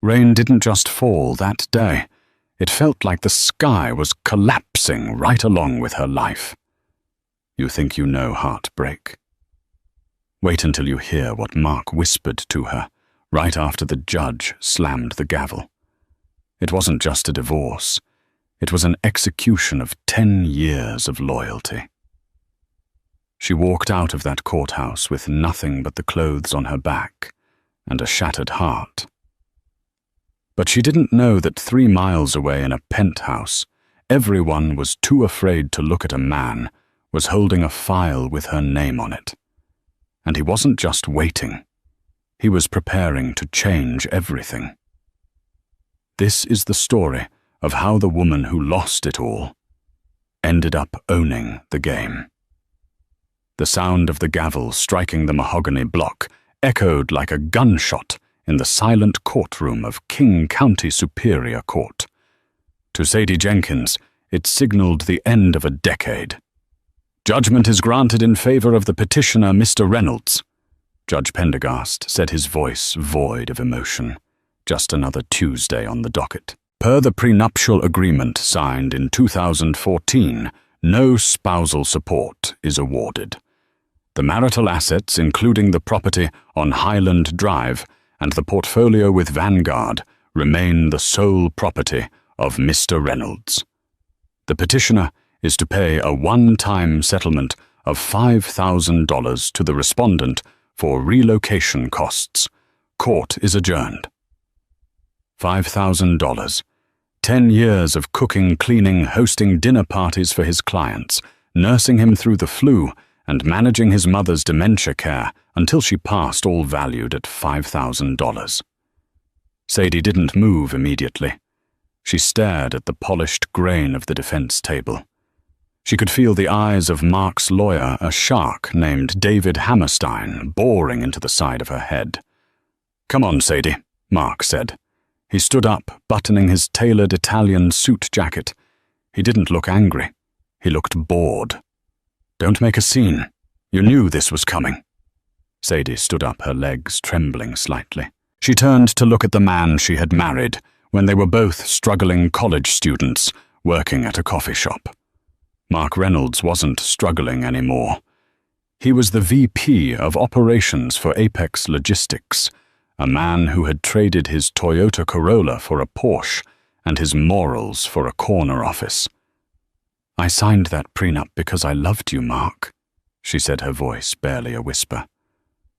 Rain didn't just fall that day. It felt like the sky was collapsing right along with her life. You think you know heartbreak? Wait until you hear what Mark whispered to her right after the judge slammed the gavel. It wasn't just a divorce. It was an execution of 10 years of loyalty. She walked out of that courthouse with nothing but the clothes on her back and a shattered heart. But she didn't know that 3 miles away in a penthouse, everyone was too afraid to look at a man was holding a file with her name on it. And he wasn't just waiting. He was preparing to change everything. This is the story of how the woman who lost it all ended up owning the game. The sound of the gavel striking the mahogany block echoed like a gunshot in the silent courtroom of King County Superior Court. To Sadie Jenkins, it signaled the end of a decade. Judgment is granted in favor of the petitioner, Mr. Reynolds. Judge Pendergast said, his voice void of emotion. Just another Tuesday on the docket. Per the prenuptial agreement signed in 2014, no spousal support is awarded. The marital assets, including the property on Highland Drive and the portfolio with Vanguard, remain the sole property of Mr. Reynolds. The petitioner is to pay a one-time settlement of $5,000 to the respondent for relocation costs. Court is adjourned. $5,000. 10 years of cooking, cleaning, hosting dinner parties for his clients, nursing him through the flu, and managing his mother's dementia care until she passed, all valued at $5,000. Sadie didn't move immediately. She stared at the polished grain of the defense table. She could feel the eyes of Mark's lawyer, a shark named David Hammerstein, boring into the side of her head. "Come on, Sadie," Mark said. He stood up, buttoning his tailored Italian suit jacket. He didn't look angry. He looked bored. "Don't make a scene. You knew this was coming." Sadie stood up, her legs trembling slightly. She turned to look at the man she had married when they were both struggling college students working at a coffee shop. Mark Reynolds wasn't struggling anymore. He was the VP of operations for Apex Logistics, a man who had traded his Toyota Corolla for a Porsche and his morals for a corner office. "I signed that prenup because I loved you, Mark," she said, her voice barely a whisper.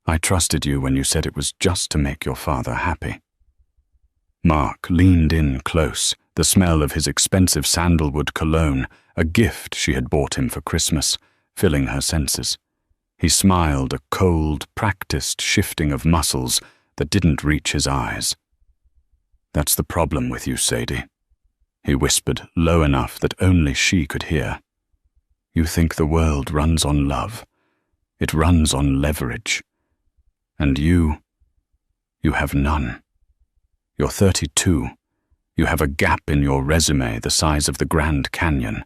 "I trusted you when you said it was just to make your father happy." Mark leaned in close, the smell of his expensive sandalwood cologne, a gift she had bought him for Christmas, filling her senses. He smiled, a cold, practiced shifting of muscles that didn't reach his eyes. "That's the problem with you, Sadie," he whispered, low enough that only she could hear. "You think the world runs on love. It runs on leverage. And you have none. You're 32. You have a gap in your resume the size of the Grand Canyon,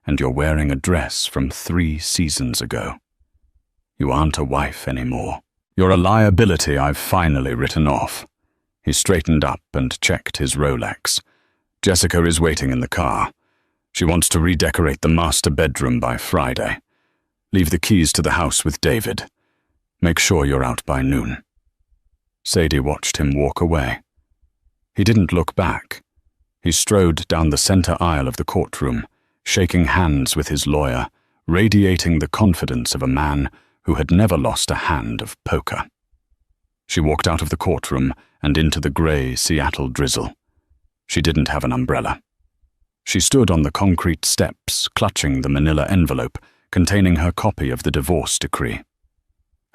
and you're wearing a dress from 3 seasons ago. You aren't a wife anymore. You're a liability I've finally written off." He straightened up and checked his Rolex. "Jessica is waiting in the car. She wants to redecorate the master bedroom by Friday. Leave the keys to the house with David. Make sure you're out by noon." Sadie watched him walk away. He didn't look back. He strode down the center aisle of the courtroom, shaking hands with his lawyer, radiating the confidence of a man who had never lost a hand of poker. She walked out of the courtroom and into the gray Seattle drizzle. She didn't have an umbrella. She stood on the concrete steps, clutching the manila envelope containing her copy of the divorce decree.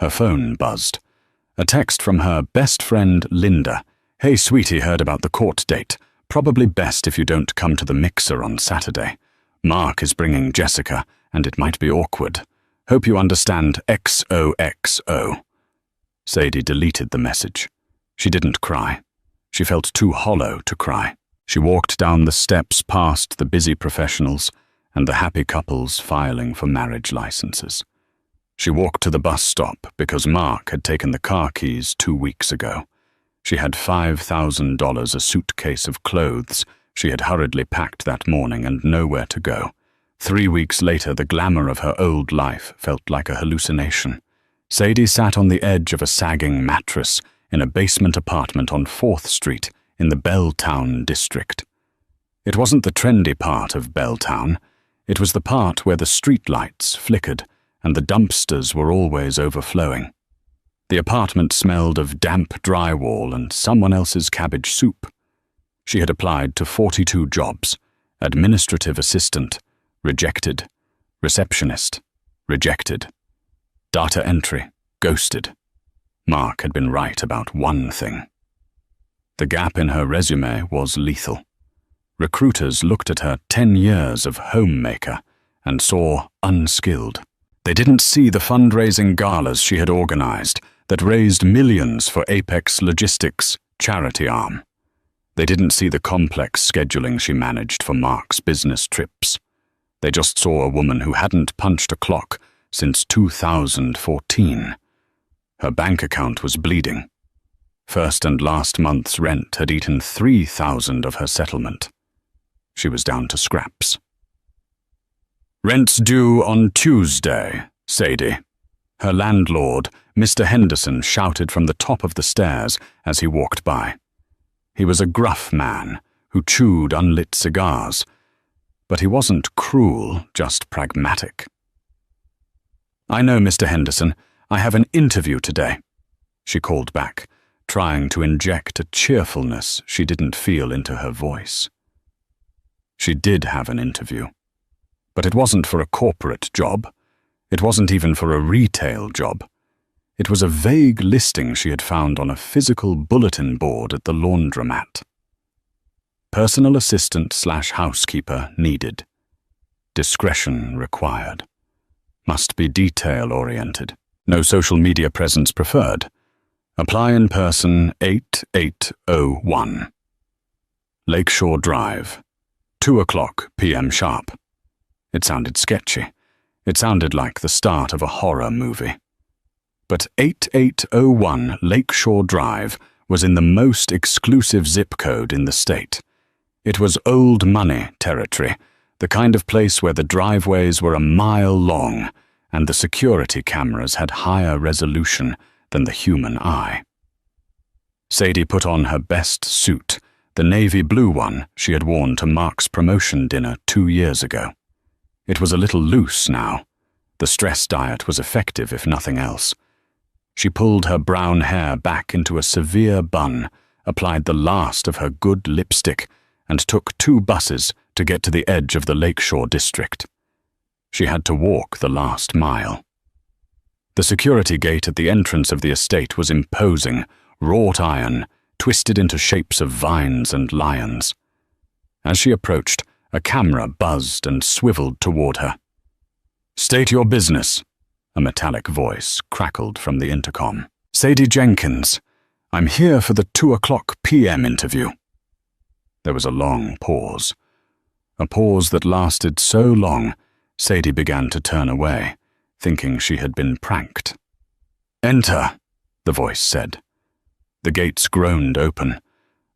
Her phone buzzed. A text from her best friend, Linda. "Hey, sweetie, heard about the court date. Probably best if you don't come to the mixer on Saturday. Mark is bringing Jessica, and it might be awkward. Hope you understand, XOXO." Sadie deleted the message. She didn't cry. She felt too hollow to cry. She walked down the steps past the busy professionals and the happy couples filing for marriage licenses. She walked to the bus stop because Mark had taken the car keys 2 weeks ago. She had $5,000, a suitcase of clothes she had hurriedly packed that morning, and nowhere to go. 3 weeks later, the glamour of her old life felt like a hallucination. Sadie sat on the edge of a sagging mattress in a basement apartment on 4th Street in the Belltown district. It wasn't the trendy part of Belltown. It was the part where the streetlights flickered and the dumpsters were always overflowing. The apartment smelled of damp drywall and someone else's cabbage soup. She had applied to 42 jobs: administrative assistant, rejected; receptionist, rejected; data entry, ghosted. Mark had been right about one thing. The gap in her resume was lethal. Recruiters looked at her 10 years of homemaker and saw unskilled. They didn't see the fundraising galas she had organized that raised millions for Apex Logistics' charity arm. They didn't see the complex scheduling she managed for Mark's business trips. They just saw a woman who hadn't punched a clock since 2014. Her bank account was bleeding. First and last month's rent had eaten $3,000 of her settlement. She was down to scraps. "Rent's due on Tuesday, Sadie," her landlord, Mr. Henderson, shouted from the top of the stairs as he walked by. He was a gruff man who chewed unlit cigars, but he wasn't cruel, just pragmatic. "I know, Mr. Henderson. I have an interview today," she called back, trying to inject a cheerfulness she didn't feel into her voice. She did have an interview, but it wasn't for a corporate job. It wasn't even for a retail job. It was a vague listing she had found on a physical bulletin board at the laundromat. Personal assistant/housekeeper needed. Discretion required. Must be detail-oriented. No social media presence preferred. Apply in person 8801. Lakeshore Drive. 2:00 p.m. sharp. It sounded sketchy. It sounded like the start of a horror movie. But 8801 Lakeshore Drive was in the most exclusive zip code in the state. It was old money territory, the kind of place where the driveways were a mile long and the security cameras had higher resolution than the human eye. Sadie put on her best suit, the navy blue one she had worn to Mark's promotion dinner 2 years ago. It was a little loose now. The stress diet was effective, if nothing else. She pulled her brown hair back into a severe bun, applied the last of her good lipstick, and took 2 buses to get to the edge of the Lakeshore district. She had to walk the last mile. The security gate at the entrance of the estate was imposing, wrought iron, twisted into shapes of vines and lions. As she approached, a camera buzzed and swiveled toward her. "State your business," a metallic voice crackled from the intercom. "Sadie Jenkins. I'm here for the 2:00 p.m. interview." There was a long pause. A pause that lasted so long, Sadie began to turn away, thinking she had been pranked. "Enter," the voice said. The gates groaned open.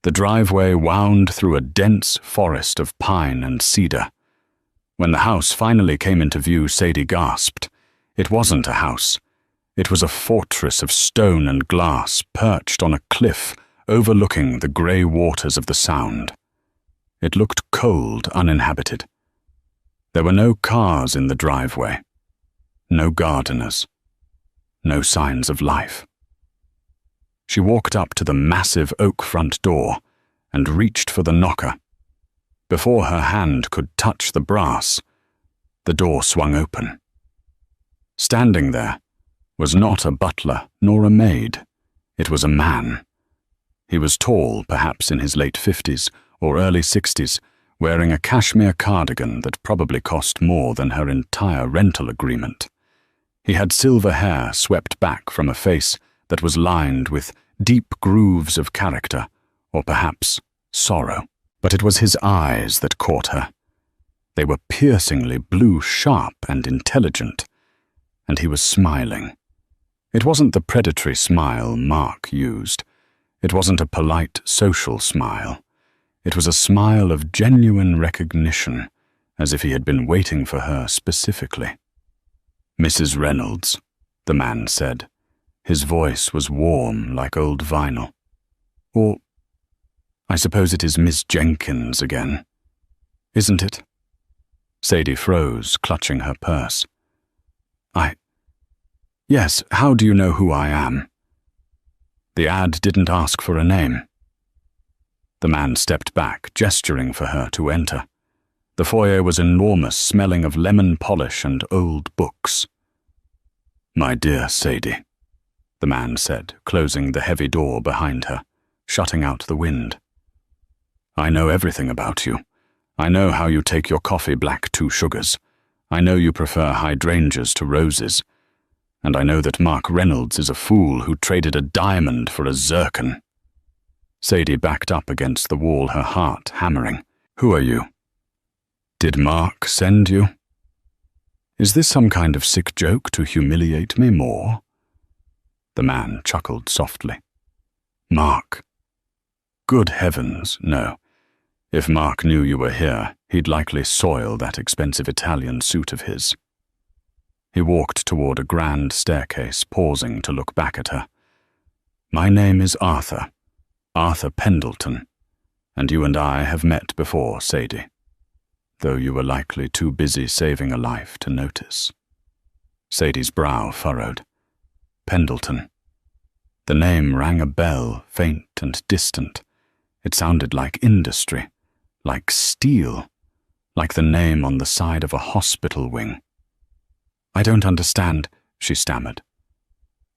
The driveway wound through a dense forest of pine and cedar. When the house finally came into view, Sadie gasped. It wasn't a house. It was a fortress of stone and glass perched on a cliff overlooking the grey waters of the Sound. It looked cold, uninhabited. There were no cars in the driveway, no gardeners, no signs of life. She walked up to the massive oak front door and reached for the knocker. Before her hand could touch the brass, the door swung open. Standing there was not a butler nor a maid. It was a man. He was tall, perhaps in his late 50s or early 60s, wearing a cashmere cardigan that probably cost more than her entire rental agreement. He had silver hair swept back from a face that was lined with deep grooves of character, or perhaps sorrow. But it was his eyes that caught her. They were piercingly blue, sharp and intelligent, and he was smiling. It wasn't the predatory smile Mark used. It wasn't a polite social smile. It was a smile of genuine recognition, as if he had been waiting for her specifically. "Mrs. Reynolds," the man said. His voice was warm like old vinyl. "Or, I suppose it is Miss Jenkins again. Isn't it?" Sadie froze, clutching her purse. Yes, how do you know who I am?" The ad didn't ask for a name. The man stepped back, gesturing for her to enter. The foyer was enormous, smelling of lemon polish and old books. "My dear Sadie," the man said, closing the heavy door behind her, shutting out the wind. "I know everything about you. I know how you take your coffee black 2 sugars. I know you prefer hydrangeas to roses. And I know that Mark Reynolds is a fool who traded a diamond for a zircon." Sadie backed up against the wall, her heart hammering. "Who are you? Did Mark send you? Is this some kind of sick joke to humiliate me more?" The man chuckled softly. "Mark? Good heavens, no. If Mark knew you were here, he'd likely soil that expensive Italian suit of his." He walked toward a grand staircase, pausing to look back at her. "My name is Arthur Pendleton, and you and I have met before, Sadie, though you were likely too busy saving a life to notice." Sadie's brow furrowed. Pendleton. The name rang a bell, faint and distant. It sounded like industry, like steel, like the name on the side of a hospital wing. "I don't understand," she stammered.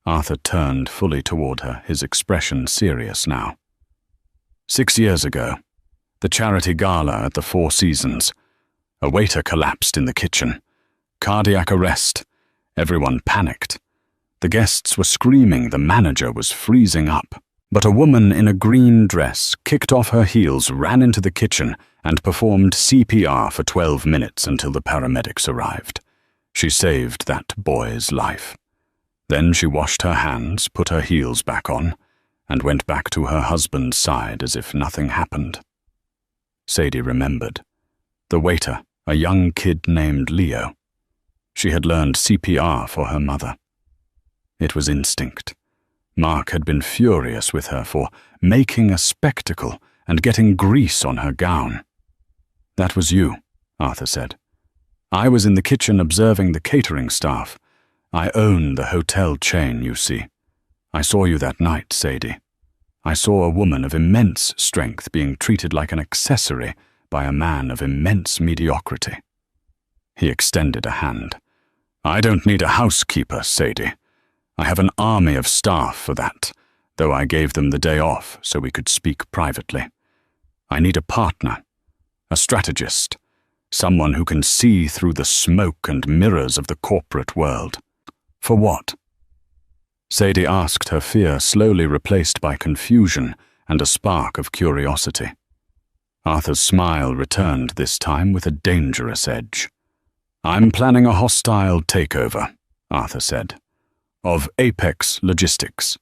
Arthur turned fully toward her, his expression serious now. 6 years ago, the charity gala at the Four Seasons. A waiter collapsed in the kitchen. Cardiac arrest. Everyone panicked. The guests were screaming, the manager was freezing up. But a woman in a green dress kicked off her heels, ran into the kitchen, and performed CPR for 12 minutes until the paramedics arrived. She saved that boy's life. Then she washed her hands, put her heels back on, and went back to her husband's side as if nothing happened. Sadie remembered. The waiter, a young kid named Leo. She had learned CPR for her mother. It was instinct. Mark had been furious with her for making a spectacle and getting grease on her gown. "That was you," Arthur said. "I was in the kitchen observing the catering staff. I own the hotel chain, you see. I saw you that night, Sadie. I saw a woman of immense strength being treated like an accessory by a man of immense mediocrity." He extended a hand. "I don't need a housekeeper, Sadie. I have an army of staff for that, though I gave them the day off so we could speak privately. I need a partner, a strategist, someone who can see through the smoke and mirrors of the corporate world." "For what?" Sadie asked, her fear slowly replaced by confusion and a spark of curiosity. Arthur's smile returned this time with a dangerous edge. "I'm planning a hostile takeover," Arthur said, "of Apex Logistics.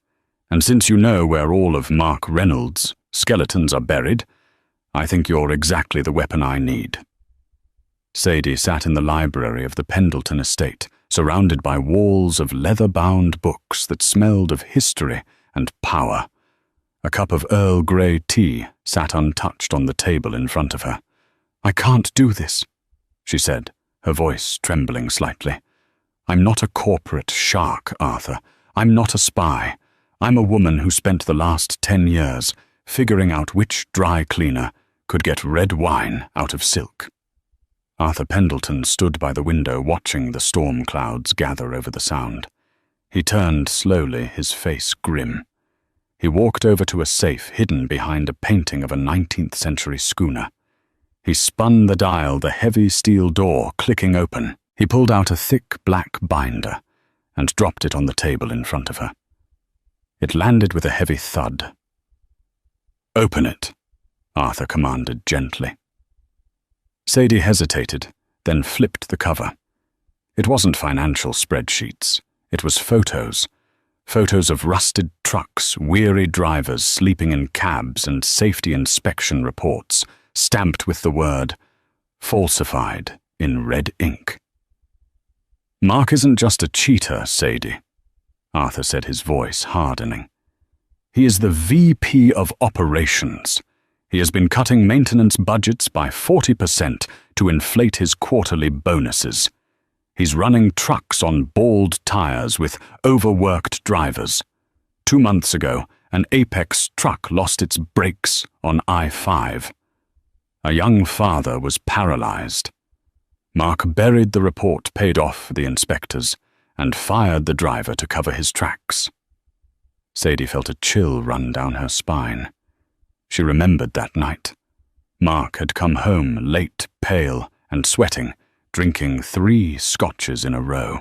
And since you know where all of Mark Reynolds' skeletons are buried, I think you're exactly the weapon I need." Sadie sat in the library of the Pendleton estate, surrounded by walls of leather-bound books that smelled of history and power. A cup of Earl Grey tea sat untouched on the table in front of her. "I can't do this," she said, her voice trembling slightly. "I'm not a corporate shark, Arthur. I'm not a spy. I'm a woman who spent the last 10 years figuring out which dry cleaner could get red wine out of silk." Arthur Pendleton stood by the window watching the storm clouds gather over the Sound. He turned slowly, his face grim. He walked over to a safe hidden behind a painting of a 19th century schooner. He spun the dial, the heavy steel door clicking open. He pulled out a thick black binder and dropped it on the table in front of her. It landed with a heavy thud. "Open it," Arthur commanded gently. Sadie hesitated, then flipped the cover. It wasn't financial spreadsheets. It was photos. Photos of rusted trucks, weary drivers sleeping in cabs, and safety inspection reports stamped with the word falsified in red ink. "Mark isn't just a cheater, Sadie," Arthur said, his voice hardening. "He is the VP of Operations. He has been cutting maintenance budgets by 40% to inflate his quarterly bonuses. He's running trucks on bald tires with overworked drivers. 2 months ago, an Apex truck lost its brakes on I-5. A young father was paralyzed. Mark buried the report paid off for the inspectors and fired the driver to cover his tracks." Sadie felt a chill run down her spine. She remembered that night. Mark had come home late, pale, and sweating, drinking 3 scotches in a row.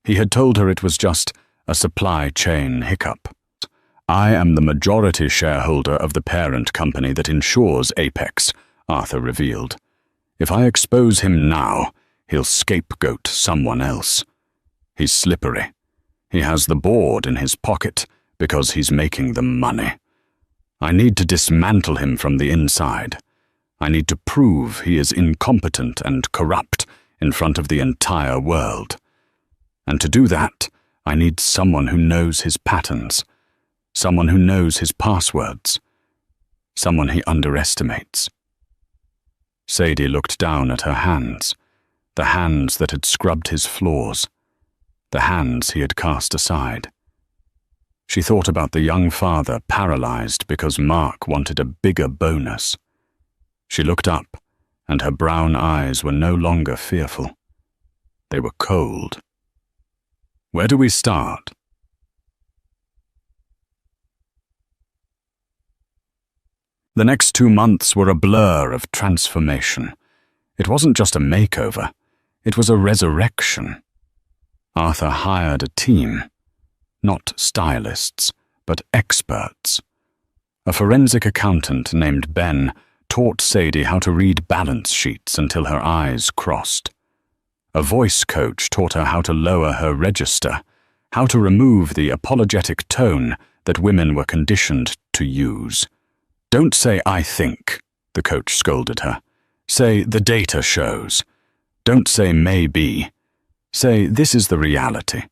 He had told her it was just a supply chain hiccup. "I am the majority shareholder of the parent company that insures Apex," Arthur revealed. "If I expose him now, he'll scapegoat someone else. He's slippery. He has the board in his pocket because he's making the money. I need to dismantle him from the inside. I need to prove he is incompetent and corrupt in front of the entire world. And to do that, I need someone who knows his patterns, someone who knows his passwords, someone he underestimates." Sadie looked down at her hands, the hands that had scrubbed his floors, the hands he had cast aside. She thought about the young father paralyzed because Mark wanted a bigger bonus. She looked up, and her brown eyes were no longer fearful. They were cold. "Where do we start?" The next 2 months were a blur of transformation. It wasn't just a makeover, it was a resurrection. Arthur hired a team, not stylists, but experts. A forensic accountant named Ben taught Sadie how to read balance sheets until her eyes crossed. A voice coach taught her how to lower her register, how to remove the apologetic tone that women were conditioned to use. "Don't say 'I think'," the coach scolded her. "Say 'the data shows.' Don't say 'maybe.' Say 'this is the reality.'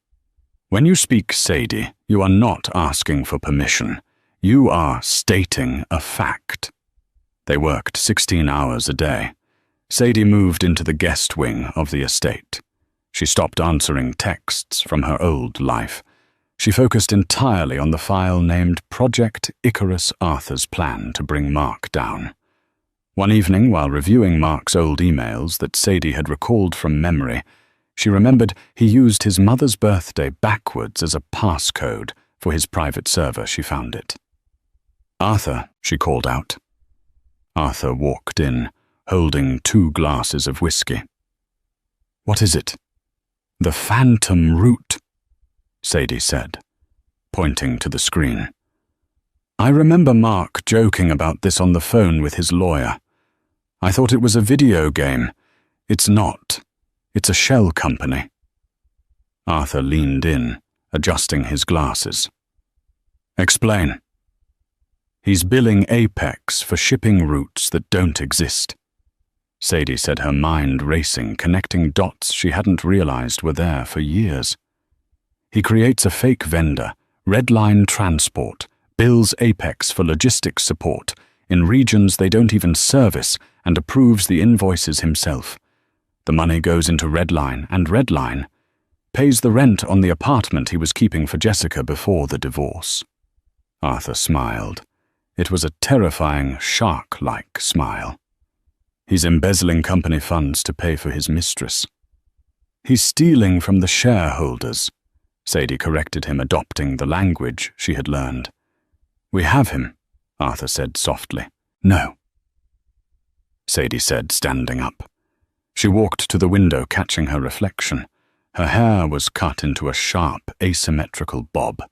When you speak, Sadie, you are not asking for permission. You are stating a fact." They worked 16 hours a day. Sadie moved into the guest wing of the estate. She stopped answering texts from her old life. She focused entirely on the file named Project Icarus Arthur's plan to bring Mark down. One evening, while reviewing Mark's old emails that Sadie had recalled from memory, she remembered he used his mother's birthday backwards as a passcode for his private server. She found it. "Arthur," she called out. Arthur walked in, holding 2 glasses of whiskey. "What is it?" "The phantom root," Sadie said, pointing to the screen. "I remember Mark joking about this on the phone with his lawyer. I thought it was a video game. It's not. It's a shell company." Arthur leaned in, adjusting his glasses. "Explain." "He's billing Apex for shipping routes that don't exist." Sadie said, her mind racing, connecting dots she hadn't realized were there for years. "He creates a fake vendor, Redline Transport, bills Apex for logistics support in regions they don't even service, and approves the invoices himself. The money goes into Redline, and Redline pays the rent on the apartment he was keeping for Jessica before the divorce." Arthur smiled. It was a terrifying, shark-like smile. "He's embezzling company funds to pay for his mistress." "He's stealing from the shareholders," Sadie corrected him, adopting the language she had learned. "We have him," Arthur said softly. "No," Sadie said, standing up. She walked to the window, catching her reflection. Her hair was cut into a sharp, asymmetrical bob.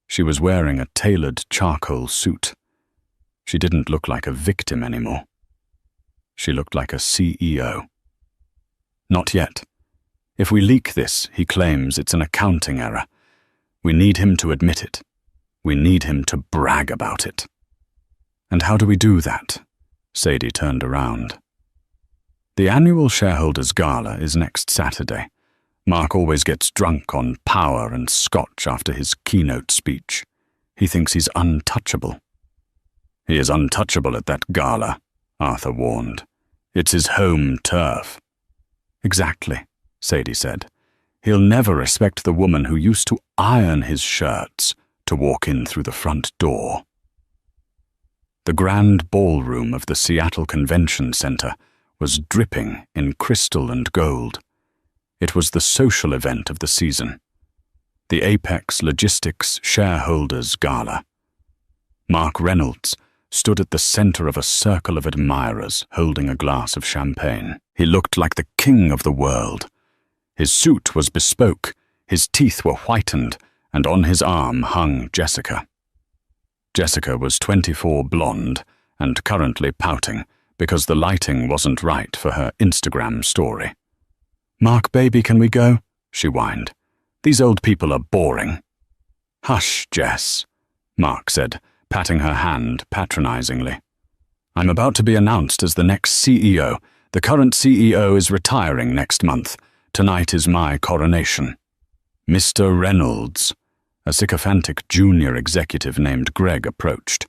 She was wearing a tailored charcoal suit. She didn't look like a victim anymore. She looked like a CEO. "Not yet. If we leak this, he claims it's an accounting error. We need him to admit it. We need him to brag about it. And how do we do that? Sadie turned around. The annual shareholders' gala is next Saturday. Mark always gets drunk on power and scotch after his keynote speech. He thinks he's untouchable. He is untouchable at that gala, Arthur warned. It's his home turf. Exactly, Sadie said. He'll never respect the woman who used to iron his shirts to walk in through the front door. The grand ballroom of the Seattle Convention Center was dripping in crystal and gold. It was the social event of the season, the Apex Logistics Shareholders Gala. Mark Reynolds stood at the center of a circle of admirers holding a glass of champagne. He looked like the king of the world. His suit was bespoke, his teeth were whitened, and on his arm hung Jessica. Jessica was 24, blonde, and currently pouting because the lighting wasn't right for her Instagram story. "Mark, baby, can we go?" she whined. "These old people are boring." "Hush, Jess," Mark said, patting her hand patronizingly. "I'm about to be announced as the next CEO. The current CEO is retiring next month. Tonight is my coronation." "Mr. Reynolds," a sycophantic junior executive named Greg approached.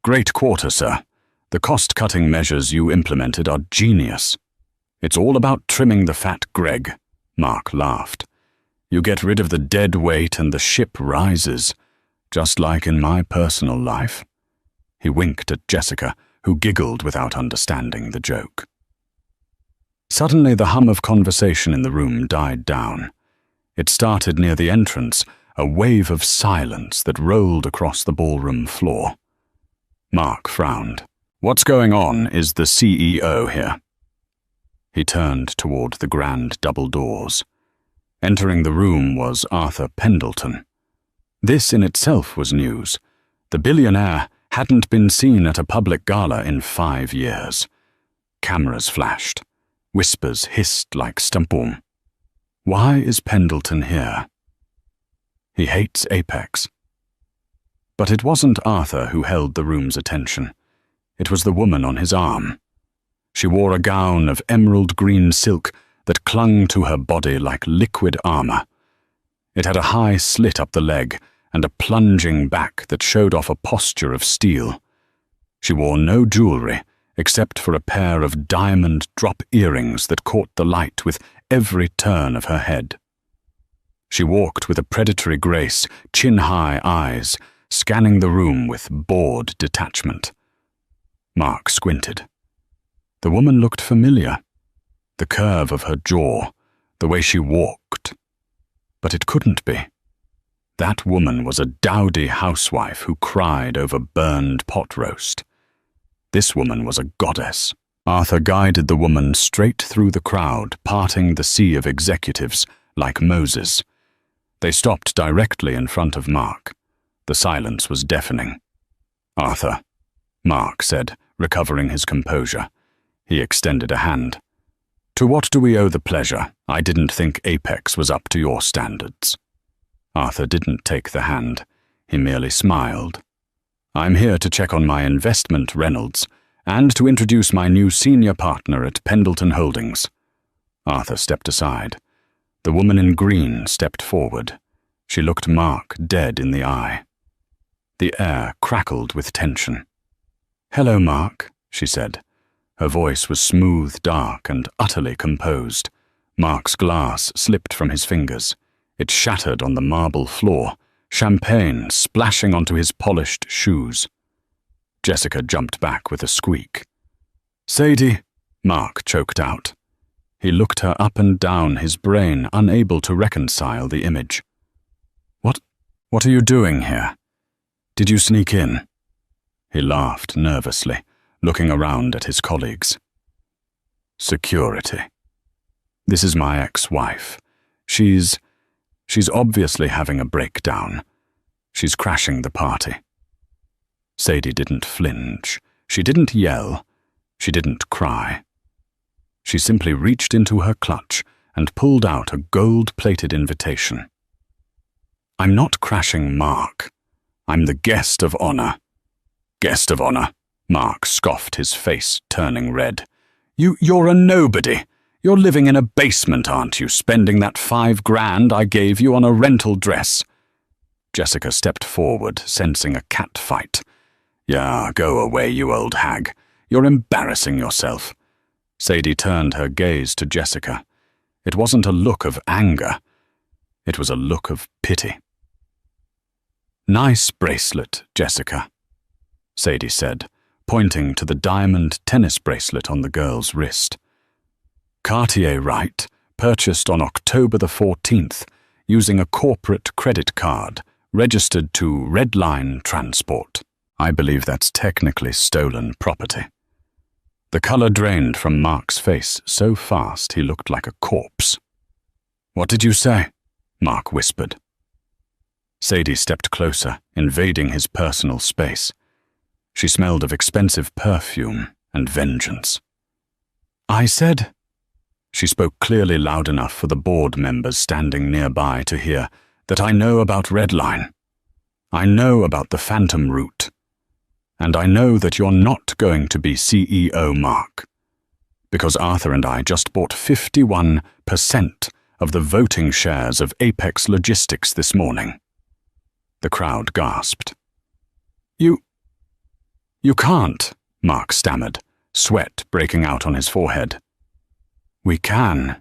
"Great quarter, sir. The cost-cutting measures you implemented are genius." "It's all about trimming the fat, Greg," Mark laughed. "You get rid of the dead weight and the ship rises, just like in my personal life." He winked at Jessica, who giggled without understanding the joke. Suddenly the hum of conversation in the room died down. It started near the entrance, a wave of silence that rolled across the ballroom floor. Mark frowned. "What's going on? Is the CEO here?" He turned toward the grand double doors. Entering the room was Arthur Pendleton. This in itself was news. The billionaire hadn't been seen at a public gala in 5 years. Cameras flashed. Whispers hissed like Stampoom. Why is Pendleton here? He hates Apex. But it wasn't Arthur who held the room's attention. It was the woman on his arm. She wore a gown of emerald green silk that clung to her body like liquid armor. It had a high slit up the leg and a plunging back that showed off a posture of steel. She wore no jewelry except for a pair of diamond drop earrings that caught the light with every turn of her head. She walked with a predatory grace, chin-high eyes, scanning the room with bored detachment. Mark squinted. The woman looked familiar. The curve of her jaw, the way she walked. But it couldn't be. That woman was a dowdy housewife who cried over burned pot roast. This woman was a goddess. Arthur guided the woman straight through the crowd, parting the sea of executives like Moses. They stopped directly in front of Mark. The silence was deafening. "Arthur," Mark said, recovering his composure. He extended a hand. "To what do we owe the pleasure? I didn't think Apex was up to your standards." Arthur didn't take the hand. He merely smiled. "I'm here to check on my investment, Reynolds, and to introduce my new senior partner at Pendleton Holdings." Arthur stepped aside. The woman in green stepped forward. She looked Mark dead in the eye. The air crackled with tension. "Hello, Mark," she said. Her voice was smooth, dark, and utterly composed. Mark's glass slipped from his fingers. It shattered on the marble floor, champagne splashing onto his polished shoes. Jessica jumped back with a squeak. "Sadie," Mark choked out. He looked her up and down, his brain unable to reconcile the image. What are you doing here? Did you sneak in?" He laughed nervously, looking around at his colleagues. "Security. This is my ex-wife. She's obviously having a breakdown. She's crashing the party." Sadie didn't flinch. She didn't yell. She didn't cry. She simply reached into her clutch and pulled out a gold-plated invitation. I'm not crashing Mark. I'm the guest of honor. Guest of honor? Mark scoffed, his face turning red. You're a nobody. You're living in a basement, aren't you, spending that $5,000 I gave you on a rental dress? Jessica stepped forward, sensing a cat fight. Yeah, go away, you old hag. You're embarrassing yourself. Sadie turned her gaze to Jessica. It wasn't a look of anger. It was a look of pity. Nice bracelet, Jessica, Sadie said, pointing to the diamond tennis bracelet on the girl's wrist. Cartier right, purchased on October the 14th, using a corporate credit card, registered to Redline Transport. I believe that's technically stolen property. The color drained from Mark's face so fast he looked like a corpse. What did you say? Mark whispered. Sadie stepped closer, invading his personal space. She smelled of expensive perfume and vengeance. I said... She spoke clearly loud enough for the board members standing nearby to hear that I know about Redline. I know about the Phantom route. And I know that you're not going to be CEO, Mark. Because Arthur and I just bought 51% of the voting shares of Apex Logistics this morning. The crowd gasped. You can't, Mark stammered, sweat breaking out on his forehead. We can.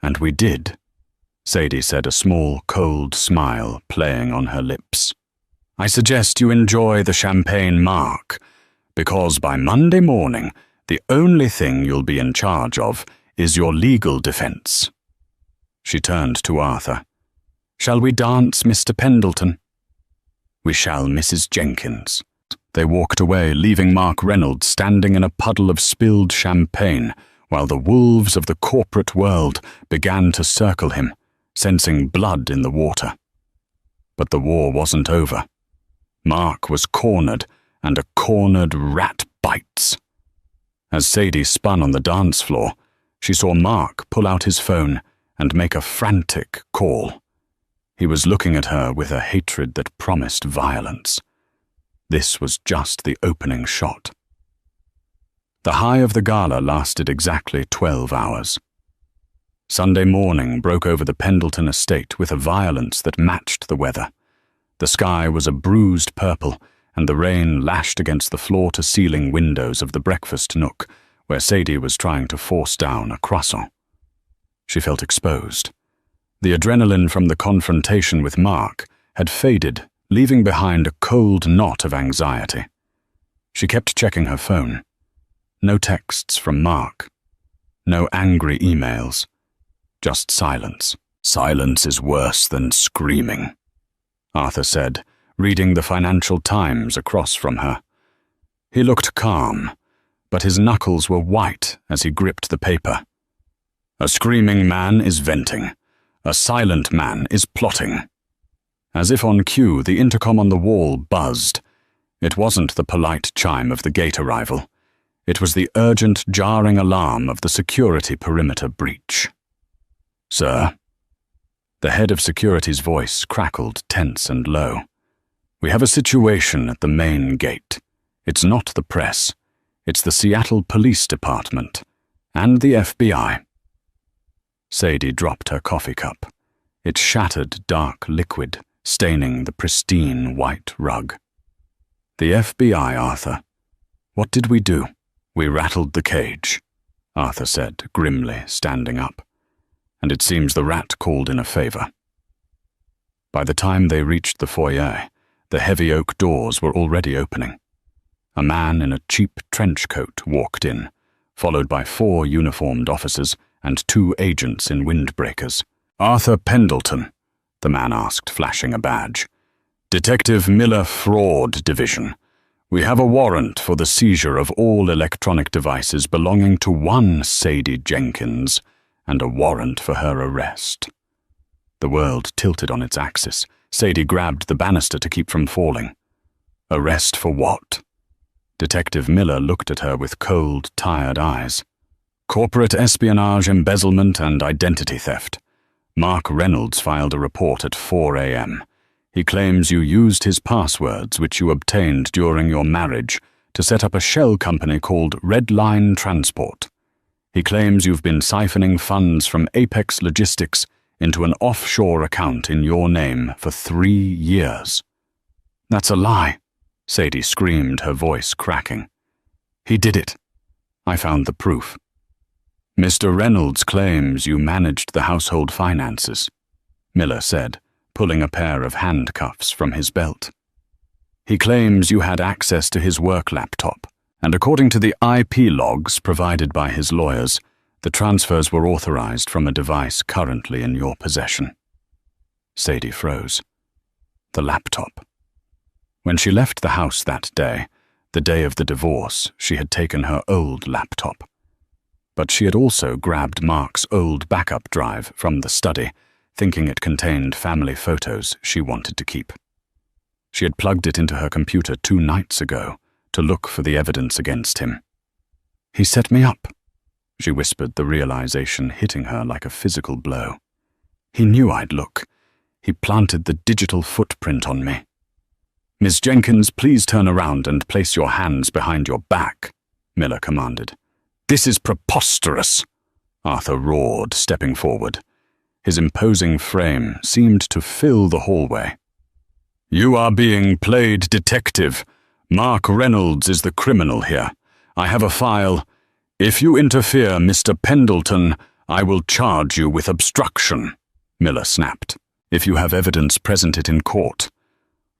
And we did, Sadie said, a small, cold smile playing on her lips. I suggest you enjoy the champagne, Mark, because by Monday morning, the only thing you'll be in charge of is your legal defense. She turned to Arthur. Shall we dance, Mr. Pendleton? We shall, Mrs. Jenkins. They walked away, leaving Mark Reynolds standing in a puddle of spilled champagne, while the wolves of the corporate world began to circle him, sensing blood in the water. But the war wasn't over. Mark was cornered, and a cornered rat bites. As Sadie spun on the dance floor, she saw Mark pull out his phone and make a frantic call. He was looking at her with a hatred that promised violence. This was just the opening shot. The high of the gala lasted exactly 12 hours. Sunday morning broke over the Pendleton estate with a violence that matched the weather. The sky was a bruised purple, and the rain lashed against the floor-to-ceiling windows of the breakfast nook, where Sadie was trying to force down a croissant. She felt exposed. The adrenaline from the confrontation with Mark had faded, leaving behind a cold knot of anxiety. She kept checking her phone. No texts from Mark. No angry emails. Just silence. Silence is worse than screaming, Arthur said, reading the Financial Times across from her. He looked calm, but his knuckles were white as he gripped the paper. A screaming man is venting. A silent man is plotting. As if on cue, the intercom on the wall buzzed. It wasn't the polite chime of the gate arrival. It was the urgent, jarring alarm of the security perimeter breach. Sir? The head of security's voice crackled tense and low. We have a situation at the main gate. It's not the press. It's the Seattle Police Department and the FBI. Sadie dropped her coffee cup. It shattered dark liquid, staining the pristine white rug. The FBI, Arthur. What did we do? We rattled the cage, Arthur said, grimly, standing up. And it seems the rat called in a favor. By the time they reached the foyer, the heavy oak doors were already opening. A man in a cheap trench coat walked in, followed by 4 uniformed officers and 2 agents in windbreakers. Arthur Pendleton, the man asked, flashing a badge. Detective Miller Fraud Division. We have a warrant for the seizure of all electronic devices belonging to one Sadie Jenkins, and a warrant for her arrest. The world tilted on its axis. Sadie grabbed the banister to keep from falling. Arrest for what? Detective Miller looked at her with cold, tired eyes. Corporate espionage, embezzlement, and identity theft. Mark Reynolds filed a report at 4 a.m. He claims you used his passwords, which you obtained during your marriage, to set up a shell company called Red Line Transport. He claims you've been siphoning funds from Apex Logistics into an offshore account in your name for 3 years. That's a lie, Sadie screamed, her voice cracking. He did it. I found the proof. Mr. Reynolds claims you managed the household finances, Miller said, pulling a pair of handcuffs from his belt. He claims you had access to his work laptop, and according to the IP logs provided by his lawyers, the transfers were authorized from a device currently in your possession. Sadie froze. The laptop. When she left the house that day, the day of the divorce, she had taken her old laptop. But she had also grabbed Mark's old backup drive from the study, thinking it contained family photos she wanted to keep. She had plugged it into her computer 2 nights ago to look for the evidence against him. He set me up, she whispered, the realization hitting her like a physical blow. He knew I'd look. He planted the digital footprint on me. Miss Jenkins, please turn around and place your hands behind your back, Miller commanded. This is preposterous, Arthur roared, stepping forward. His imposing frame seemed to fill the hallway. You are being played detective. Mark Reynolds is the criminal here. I have a file. If you interfere, Mr. Pendleton, I will charge you with obstruction, Miller snapped. If you have evidence, present it in court.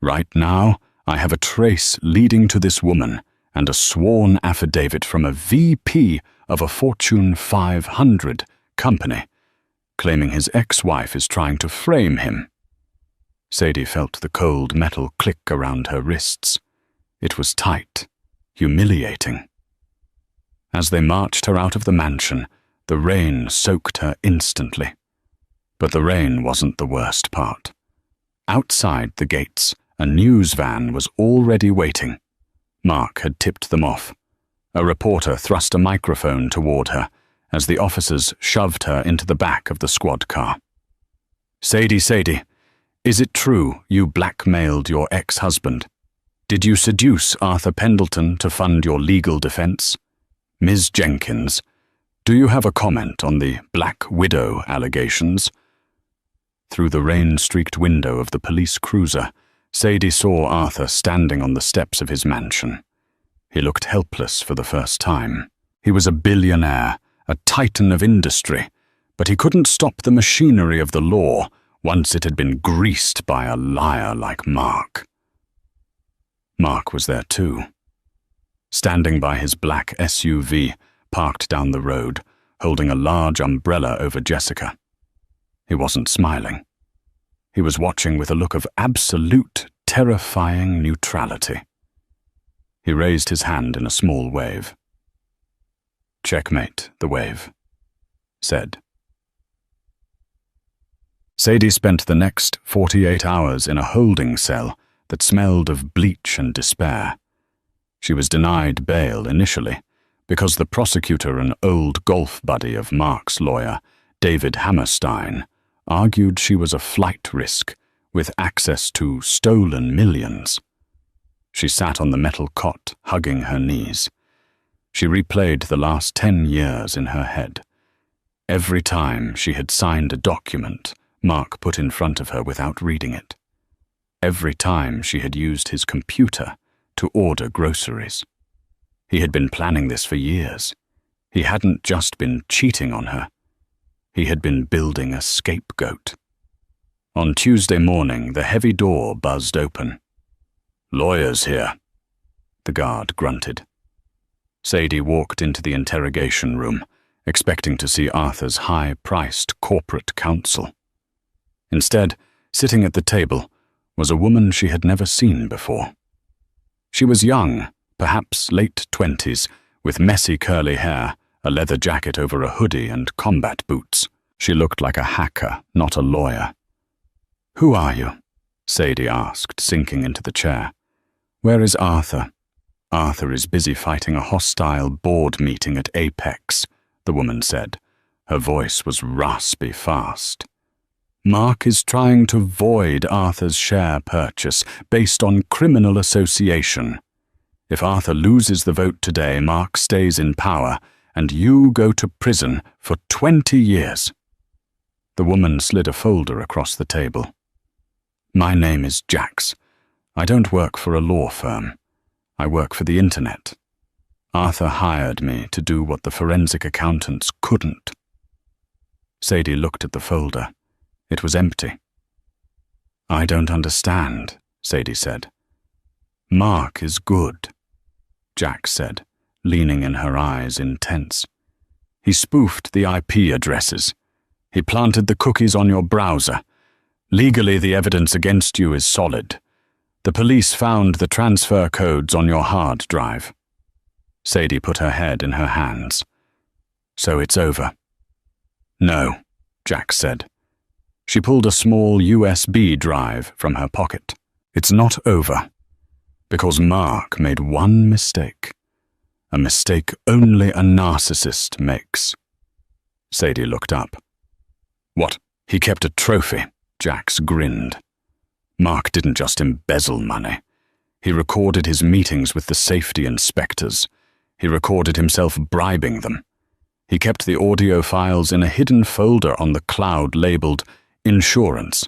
Right now, I have a trace leading to this woman and a sworn affidavit from a VP of a Fortune 500 company, claiming his ex-wife is trying to frame him. Sadie felt the cold metal click around her wrists. It was tight, humiliating. As they marched her out of the mansion, the rain soaked her instantly. But the rain wasn't the worst part. Outside the gates, a news van was already waiting. Mark had tipped them off. A reporter thrust a microphone toward her as the officers shoved her into the back of the squad car. Sadie, is it true you blackmailed your ex-husband? Did you seduce Arthur Pendleton to fund your legal defense? Ms. Jenkins, do you have a comment on the Black Widow allegations? Through the rain-streaked window of the police cruiser, Sadie saw Arthur standing on the steps of his mansion. He looked helpless for the first time. He was a billionaire, a titan of industry, but he couldn't stop the machinery of the law once it had been greased by a liar like Mark. Mark was there too, standing by his black SUV parked down the road, holding a large umbrella over Jessica. He wasn't smiling. He was watching with a look of absolute, terrifying neutrality. He raised his hand in a small wave. Checkmate, the wave said. Sadie spent the next 48 hours in a holding cell that smelled of bleach and despair. She was denied bail initially because the prosecutor, an old golf buddy of Mark's lawyer, David Hammerstein, argued she was a flight risk with access to stolen millions. She sat on the metal cot, hugging her knees. She replayed the last 10 years in her head. Every time she had signed a document Mark put in front of her without reading it. Every time she had used his computer to order groceries. He had been planning this for years. He hadn't just been cheating on her. He had been building a scapegoat. On Tuesday morning, the heavy door buzzed open. Lawyers here, the guard grunted. Sadie walked into the interrogation room, expecting to see Arthur's high-priced corporate counsel. Instead, sitting at the table, was a woman she had never seen before. She was young, perhaps late 20s, with messy curly hair, a leather jacket over a hoodie and combat boots. She looked like a hacker, not a lawyer. Who are you? Sadie asked, sinking into the chair. Where is Arthur? Arthur is busy fighting a hostile board meeting at Apex, the woman said. Her voice was raspy fast. Mark is trying to void Arthur's share purchase based on criminal association. If Arthur loses the vote today, Mark stays in power, and you go to prison for 20 years. The woman slid a folder across the table. My name is Jax. I don't work for a law firm. I work for the internet. Arthur hired me to do what the forensic accountants couldn't. Sadie looked at the folder. It was empty. I don't understand, Sadie said. Mark is good, Jax said, leaning in her eyes intense. He spoofed the IP addresses. He planted the cookies on your browser. Legally, the evidence against you is solid. The police found the transfer codes on your hard drive. Sadie put her head in her hands. So it's over. No, Jax said. She pulled a small USB drive from her pocket. It's not over, because Mark made one mistake. A mistake only a narcissist makes. Sadie looked up. What? He kept a trophy, Jax grinned. Mark didn't just embezzle money. He recorded his meetings with the safety inspectors. He recorded himself bribing them. He kept the audio files in a hidden folder on the cloud labeled Insurance.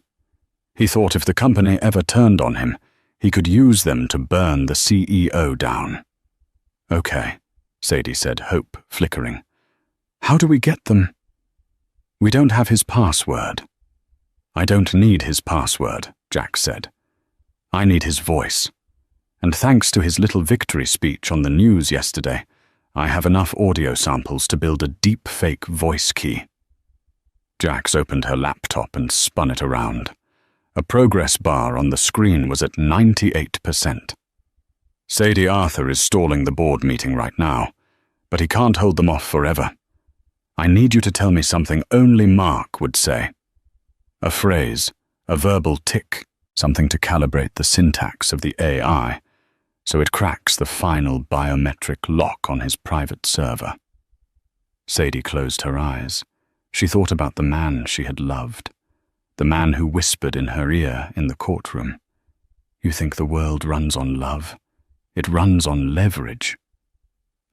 He thought if the company ever turned on him, he could use them to burn the CEO down. Okay, Sadie said, hope flickering. How do we get them? We don't have his password. I don't need his password, Jax said. I need his voice. And thanks to his little victory speech on the news yesterday, I have enough audio samples to build a deep fake voice key. Jax opened her laptop and spun it around. A progress bar on the screen was at 98%. Sadie Arthur is stalling the board meeting right now, but he can't hold them off forever. I need you to tell me something only Mark would say. A phrase, a verbal tick, something to calibrate the syntax of the AI, so it cracks the final biometric lock on his private server. Sadie closed her eyes. She thought about the man she had loved, the man who whispered in her ear in the courtroom. You think the world runs on love? It runs on leverage.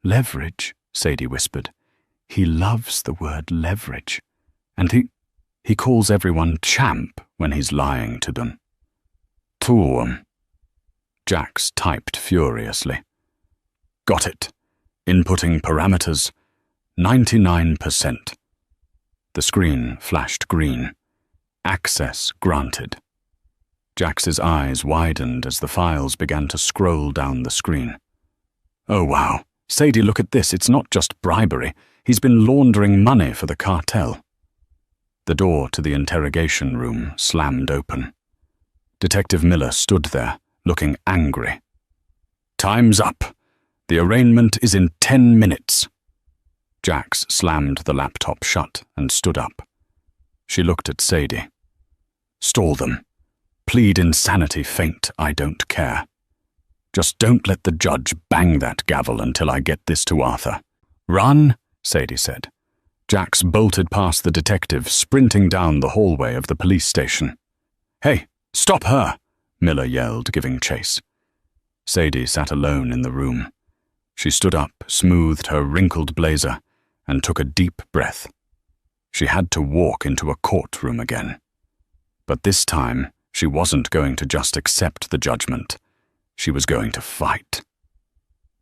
Leverage, Sadie whispered. He loves the word leverage, and he calls everyone champ when he's lying to them. Turm. Jax typed furiously. Got it. Inputting parameters. 99%. The screen flashed green. Access granted. Jax's eyes widened as the files began to scroll down the screen. Oh wow. Sadie, look at this. It's not just bribery. He's been laundering money for the cartel. The door to the interrogation room slammed open. Detective Miller stood there, looking angry. Time's up. The arraignment is in 10 minutes. Jax slammed the laptop shut and stood up. She looked at Sadie. Stall them. Plead insanity faint, I don't care. Just don't let the judge bang that gavel until I get this to Arthur. Run, Sadie said. Jax bolted past the detective, sprinting down the hallway of the police station. Hey, stop her, Miller yelled, giving chase. Sadie sat alone in the room. She stood up, smoothed her wrinkled blazer, and took a deep breath. She had to walk into a courtroom again. But this time, she wasn't going to just accept the judgment. She was going to fight.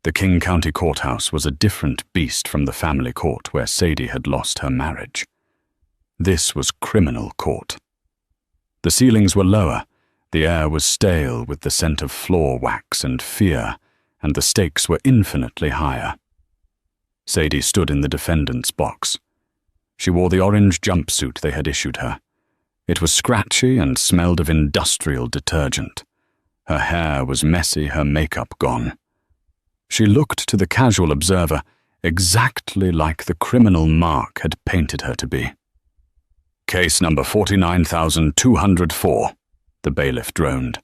The King County Courthouse was a different beast from the family court where Sadie had lost her marriage. This was criminal court. The ceilings were lower, the air was stale with the scent of floor wax and fear, and the stakes were infinitely higher. Sadie stood in the defendant's box. She wore the orange jumpsuit they had issued her. It was scratchy and smelled of industrial detergent. Her hair was messy, her makeup gone. She looked to the casual observer exactly like the criminal Mark had painted her to be. Case number 49,204, the bailiff droned.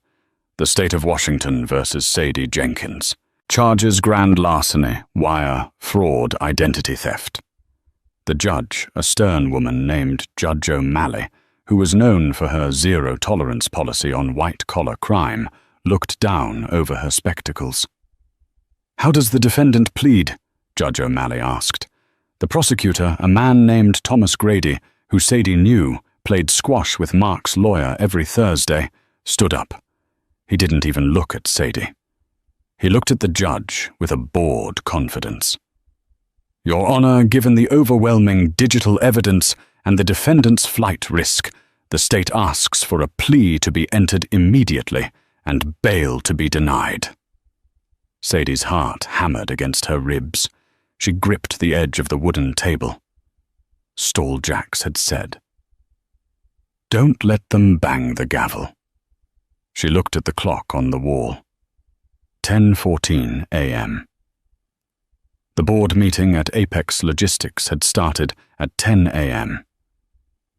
The State of Washington versus Sadie Jenkins. Charges grand larceny, wire, fraud, identity theft. The judge, a stern woman named Judge O'Malley, who was known for her zero-tolerance policy on white-collar crime, looked down over her spectacles. "How does the defendant plead?" Judge O'Malley asked. The prosecutor, a man named Thomas Grady, who Sadie knew, played squash with Mark's lawyer every Thursday, stood up. He didn't even look at Sadie. He looked at the judge with a bored confidence. "Your Honor, given the overwhelming digital evidence and the defendant's flight risk, the state asks for a plea to be entered immediately and bail to be denied." Sadie's heart hammered against her ribs. She gripped the edge of the wooden table. Stall Jacks had said, "Don't let them bang the gavel." She looked at the clock on the wall. 10:14 a.m. The board meeting at Apex Logistics had started at 10 a.m.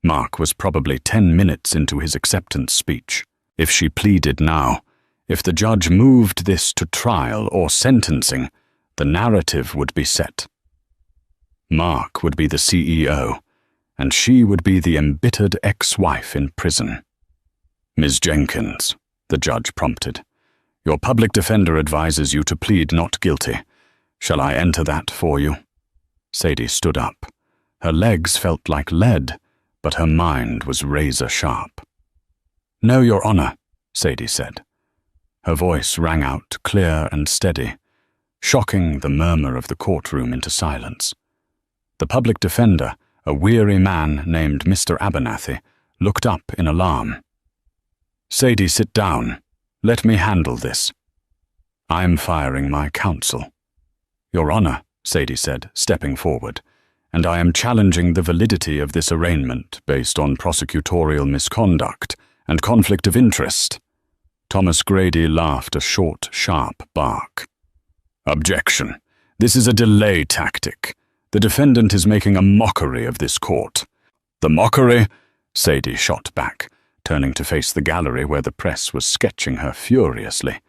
Mark was probably 10 minutes into his acceptance speech. If she pleaded now, if the judge moved this to trial or sentencing, the narrative would be set. Mark would be the CEO, and she would be the embittered ex-wife in prison. "Ms. Jenkins," the judge prompted, "your public defender advises you to plead not guilty. Shall I enter that for you?" Sadie stood up. Her legs felt like lead, but her mind was razor-sharp. "No, Your Honor," Sadie said. Her voice rang out clear and steady, shocking the murmur of the courtroom into silence. The public defender, a weary man named Mr. Abernathy, looked up in alarm. "Sadie, sit down. Let me handle this. I'm firing my counsel." "Your Honor," Sadie said, stepping forward, "and I am challenging the validity of this arraignment based on prosecutorial misconduct and conflict of interest." Thomas Grady laughed a short, sharp bark. "Objection. This is a delay tactic. The defendant is making a mockery of this court." "The mockery?" Sadie shot back, turning to face the gallery where the press was sketching her furiously.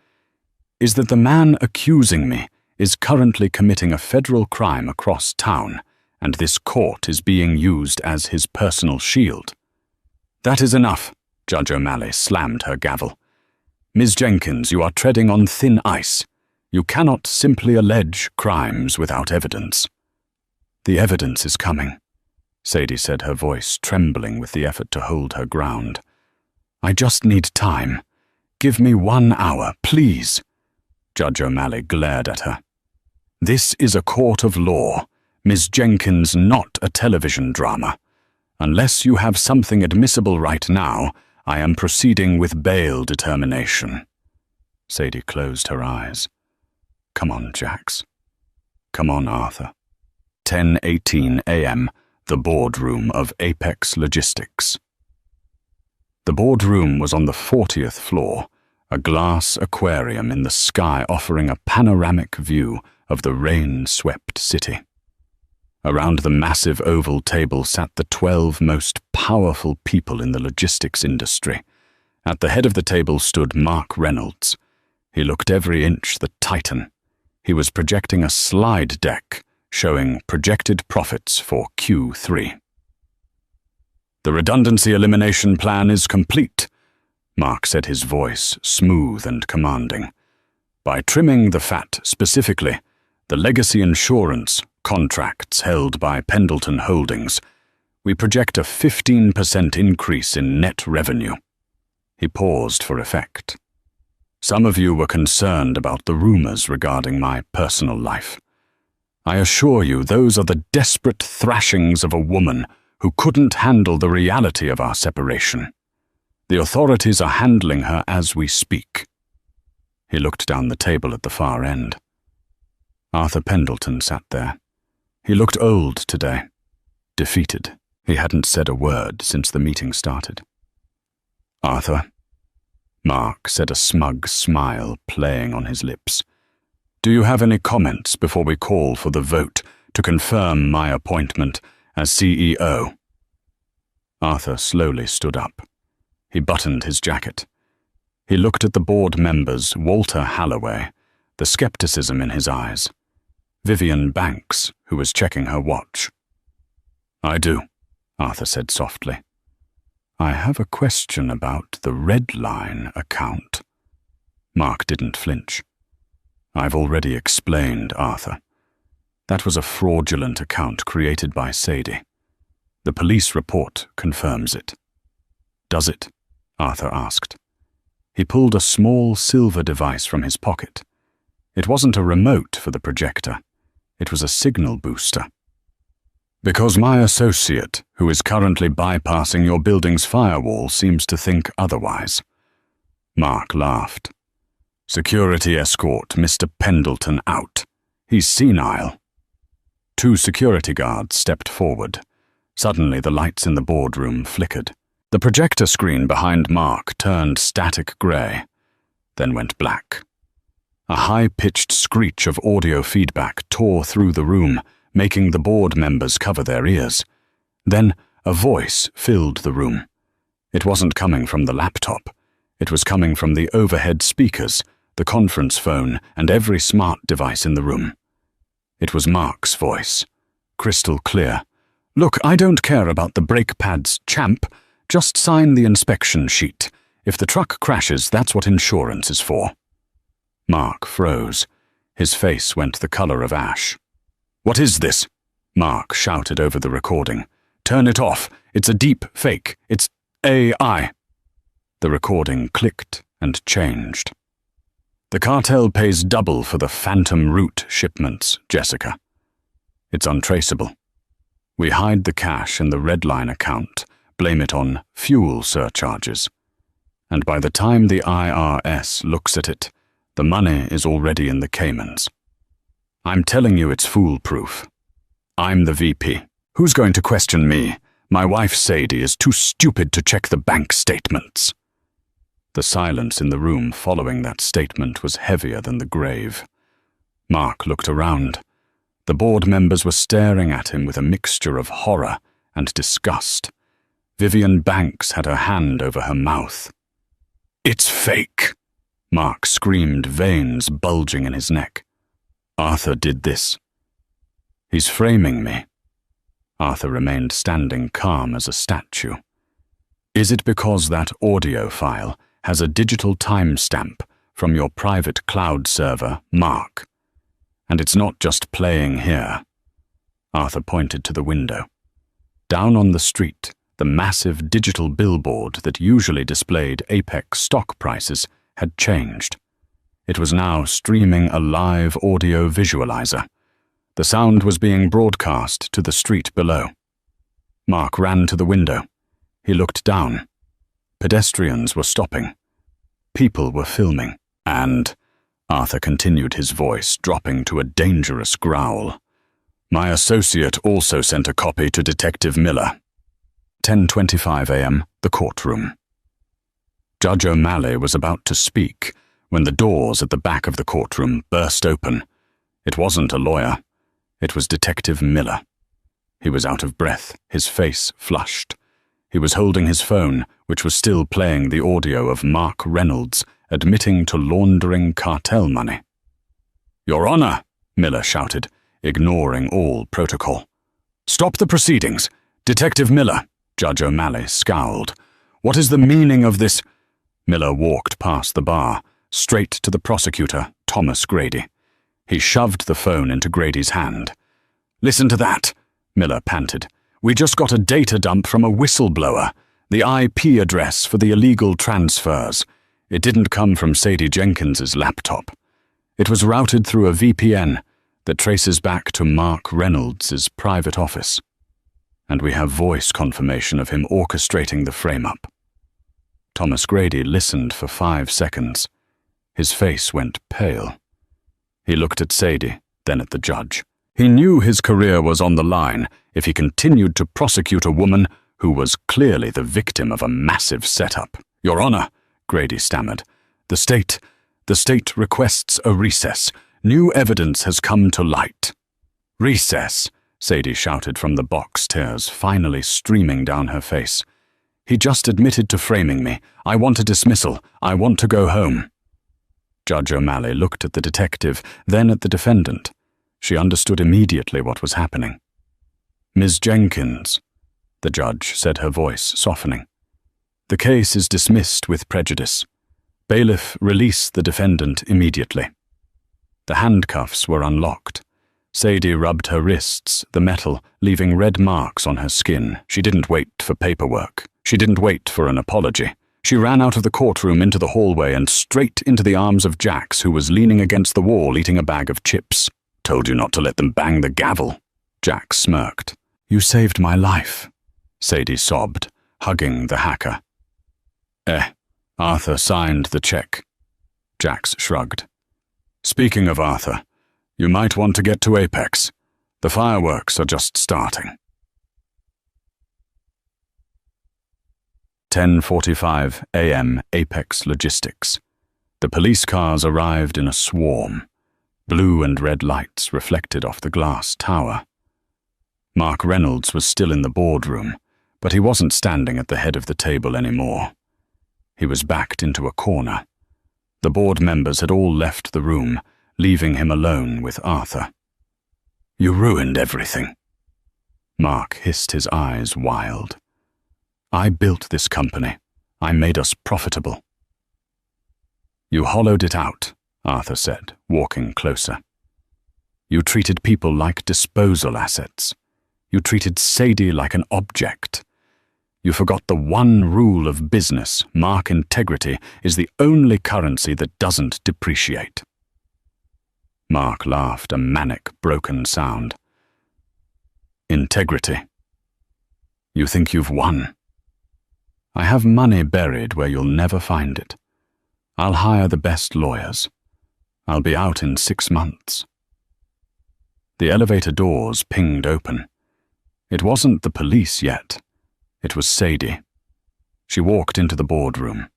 "Is that the man accusing me is currently committing a federal crime across town, and this court is being used as his personal shield." "That is enough," Judge O'Malley slammed her gavel. "Ms. Jenkins, you are treading on thin ice. You cannot simply allege crimes without evidence." "The evidence is coming," Sadie said, her voice trembling with the effort to hold her ground. "I just need time. Give me 1 hour, please." Judge O'Malley glared at her. "This is a court of law, Ms. Jenkins, not a television drama. Unless you have something admissible right now, I am proceeding with bail determination." Sadie closed her eyes. "Come on, Jax. Come on, Arthur." 10:18 a.m., the boardroom of Apex Logistics. The boardroom was on the 40th floor, a glass aquarium in the sky offering a panoramic view of the rain-swept city. Around the massive oval table sat the 12 most powerful people in the logistics industry. At the head of the table stood Mark Reynolds. He looked every inch the Titan. He was projecting a slide deck showing projected profits for Q3. "The redundancy elimination plan is complete," Mark said, his voice smooth and commanding. "By trimming the fat specifically, the legacy insurance contracts held by Pendleton Holdings, we project a 15% increase in net revenue." He paused for effect. "Some of you were concerned about the rumors regarding my personal life. I assure you those are the desperate thrashings of a woman who couldn't handle the reality of our separation. The authorities are handling her as we speak." He looked down the table at the far end. Arthur Pendleton sat there. He looked old today, defeated. He hadn't said a word since the meeting started. "Arthur," Mark said, a smug smile playing on his lips, "do you have any comments before we call for the vote to confirm my appointment as CEO?" Arthur slowly stood up. He buttoned his jacket. He looked at the board members, Walter Halloway, the skepticism in his eyes, Vivian Banks, who was checking her watch. "I do," Arthur said softly. I have a question about the Red Line account. Mark didn't flinch. I've already explained, Arthur. That was a fraudulent account created by Sadie. The police report confirms it. Does it? Arthur asked. He pulled a small silver device from his pocket. It wasn't a remote for the projector. It was a signal booster. Because my associate, who is currently bypassing your building's firewall, seems to think otherwise. Mark laughed. Security escort Mr. Pendleton out. He's senile. 2 security guards stepped forward. Suddenly the lights in the boardroom flickered. The projector screen behind Mark turned static grey, then went black. A high-pitched screech of audio feedback tore through the room, making the board members cover their ears. Then a voice filled the room. It wasn't coming from the laptop. It was coming from the overhead speakers, the conference phone, and every smart device in the room. It was Mark's voice, crystal clear. "Look, I don't care about the brake pads, champ. Just sign the inspection sheet. If the truck crashes, that's what insurance is for." Mark froze. His face went the color of ash. "What is this?" Mark shouted over the recording. "Turn it off. It's a deep fake. It's AI." The recording clicked and changed. "The cartel pays double for the phantom route shipments, Jessica. It's untraceable. We hide the cash in the Red Line account, blame it on fuel surcharges. And by the time the IRS looks at it, the money is already in the Caymans. I'm telling you it's foolproof. I'm the VP. Who's going to question me? My wife Sadie is too stupid to check the bank statements." The silence in the room following that statement was heavier than the grave. Mark looked around. The board members were staring at him with a mixture of horror and disgust. Vivian Banks had her hand over her mouth. "It's fake!" Mark screamed, veins bulging in his neck. "Arthur did this. He's framing me." Arthur remained standing calm as a statue. "Is it because that audio file has a digital timestamp from your private cloud server, Mark? And it's not just playing here." Arthur pointed to the window. Down on the street, the massive digital billboard that usually displayed Apex stock prices had changed. It was now streaming a live audio visualizer. The sound was being broadcast to the street below. Mark ran to the window. He looked down. Pedestrians were stopping. People were filming. And, Arthur continued, his voice dropping to a dangerous growl, my associate also sent a copy to Detective Miller. 10:25 a.m., the courtroom. Judge O'Malley was about to speak when the doors at the back of the courtroom burst open. It wasn't a lawyer. It was Detective Miller. He was out of breath, his face flushed. He was holding his phone, which was still playing the audio of Mark Reynolds admitting to laundering cartel money. "Your Honor," Miller shouted, ignoring all protocol. "Stop the proceedings. Detective Miller." Judge O'Malley scowled. "What is the meaning of this?" Miller walked past the bar, straight to the prosecutor, Thomas Grady. He shoved the phone into Grady's hand. "Listen to that," Miller panted. "We just got a data dump from a whistleblower, the IP address for the illegal transfers. It didn't come from Sadie Jenkins's laptop. It was routed through a VPN that traces back to Mark Reynolds's private office. And we have voice confirmation of him orchestrating the frame-up." Thomas Grady listened for 5 seconds. His face went pale. He looked at Sadie, then at the judge. He knew his career was on the line if he continued to prosecute a woman who was clearly the victim of a massive setup. "Your Honor," Grady stammered, The state requests a recess. New evidence has come to light." "Recess," Sadie shouted from the box, tears finally streaming down her face. "He just admitted to framing me. I want a dismissal. I want to go home." Judge O'Malley looked at the detective, then at the defendant. She understood immediately what was happening. "Ms. Jenkins," the judge said, her voice softening. The case is dismissed with prejudice. Bailiff, release the defendant immediately. The handcuffs were unlocked. Sadie rubbed her wrists, the metal, leaving red marks on her skin. She didn't wait for paperwork. She didn't wait for an apology. She ran out of the courtroom into the hallway and straight into the arms of Jax, who was leaning against the wall eating a bag of chips. "Told you not to let them bang the gavel." Jax smirked. "You saved my life," Sadie sobbed, hugging the hacker. Arthur signed the check. Jax shrugged. "Speaking of Arthur, you might want to get to Apex. The fireworks are just starting." 10:45 a.m. Apex Logistics. The police cars arrived in a swarm. Blue and red lights reflected off the glass tower. Mark Reynolds was still in the boardroom, but he wasn't standing at the head of the table anymore. He was backed into a corner. The board members had all left the room, leaving him alone with Arthur. "You ruined everything." Mark hissed, his eyes wild. "I built this company. I made us profitable." "You hollowed it out," Arthur said, walking closer. "You treated people like disposal assets. You treated Sadie like an object. You forgot the one rule of business: mark integrity is the only currency that doesn't depreciate." Mark laughed, a manic, broken sound. "Integrity. You think you've won? I have money buried where you'll never find it. I'll hire the best lawyers. I'll be out in 6 months." The elevator doors pinged open. It wasn't the police yet. It was Sadie. She walked into the boardroom.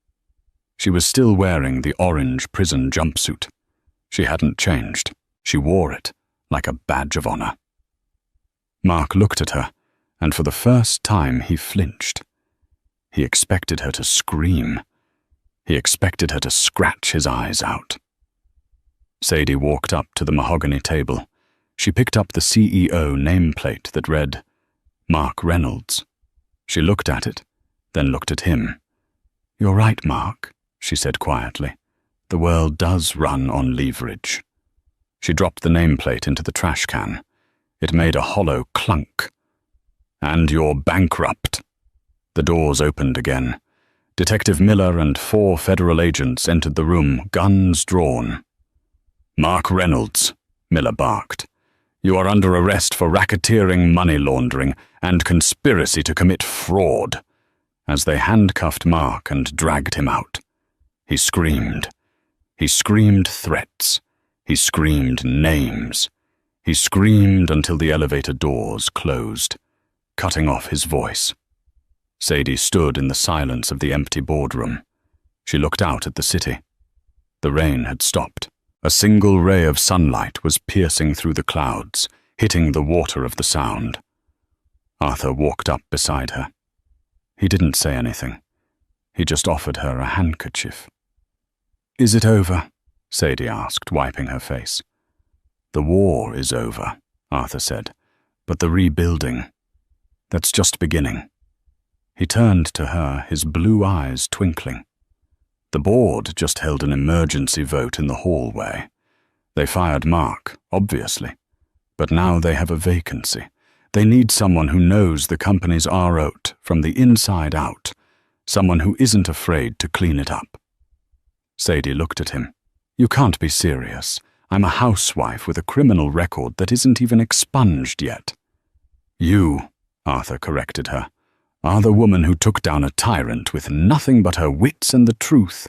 She was still wearing the orange prison jumpsuit. She hadn't changed. She wore it like a badge of honor. Mark looked at her, and for the first time he flinched. He expected her to scream. He expected her to scratch his eyes out. Sadie walked up to the mahogany table. She picked up the CEO nameplate that read, "Mark Reynolds." She looked at it, then looked at him. "You're right, Mark," she said quietly. "The world does run on leverage." She dropped the nameplate into the trash can. It made a hollow clunk. "And you're bankrupt." The doors opened again. Detective Miller and 4 federal agents entered the room, guns drawn. "Mark Reynolds," Miller barked. "You are under arrest for racketeering, money laundering, and conspiracy to commit fraud." As they handcuffed Mark and dragged him out, he screamed. He screamed threats. He screamed names. He screamed until the elevator doors closed, cutting off his voice. Sadie stood in the silence of the empty boardroom. She looked out at the city. The rain had stopped. A single ray of sunlight was piercing through the clouds, hitting the water of the Sound. Arthur walked up beside her. He didn't say anything. He just offered her a handkerchief. "Is it over?" Sadie asked, wiping her face. "The war is over," Arthur said, "but the rebuilding, that's just beginning." He turned to her, his blue eyes twinkling. The board just held an emergency vote in the hallway. They fired Mark, obviously, but now they have a vacancy. They need someone who knows the company's ROT from the inside out, someone who isn't afraid to clean it up. Sadie looked at him. "You can't be serious. I'm a housewife with a criminal record that isn't even expunged yet." "You," Arthur corrected her, "are the woman who took down a tyrant with nothing but her wits and the truth.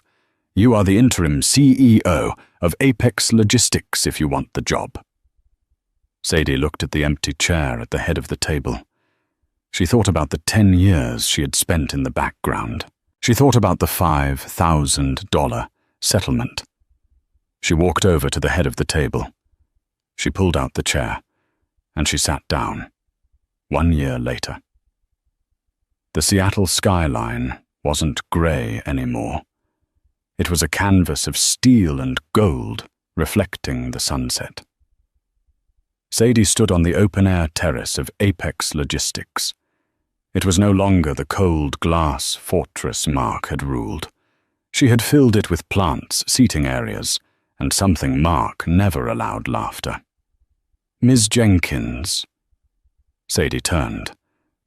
You are the interim CEO of Apex Logistics if you want the job." Sadie looked at the empty chair at the head of the table. She thought about the 10 years she had spent in the background. She thought about the $5,000 settlement. She walked over to the head of the table. She pulled out the chair, and she sat down. 1 year later. The Seattle skyline wasn't grey anymore. It was a canvas of steel and gold reflecting the sunset. Sadie stood on the open-air terrace of Apex Logistics. It was no longer the cold glass fortress Mark had ruled. She had filled it with plants, seating areas, and something Mark never allowed laughter. "Ms. Jenkins." Sadie turned.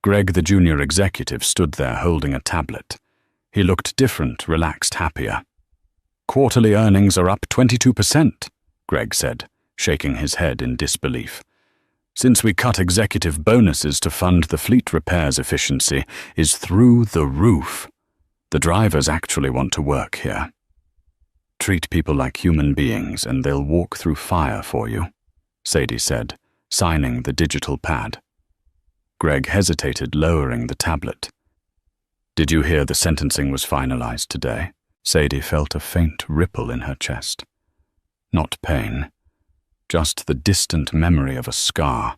Greg, the junior executive, stood there holding a tablet. He looked different, relaxed, happier. "Quarterly earnings are up 22%, Greg said, shaking his head in disbelief. "Since we cut executive bonuses to fund the fleet repairs, efficiency is through the roof. The drivers actually want to work here. Treat people like human beings and they'll walk through fire for you," Sadie said, signing the digital pad. Greg hesitated, lowering the tablet. "Did you hear the sentencing was finalized today?" Sadie felt a faint ripple in her chest. Not pain, just the distant memory of a scar.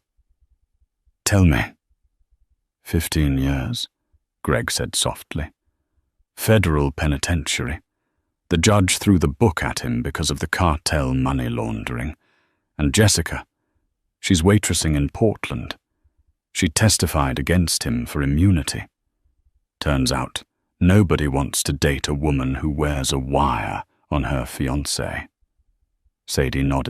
"Tell me." 15 years, Greg said softly. "Federal penitentiary. The judge threw the book at him because of the cartel money laundering. And Jessica, she's waitressing in Portland. She testified against him for immunity. Turns out, nobody wants to date a woman who wears a wire on her fiancé." Sadie nodded.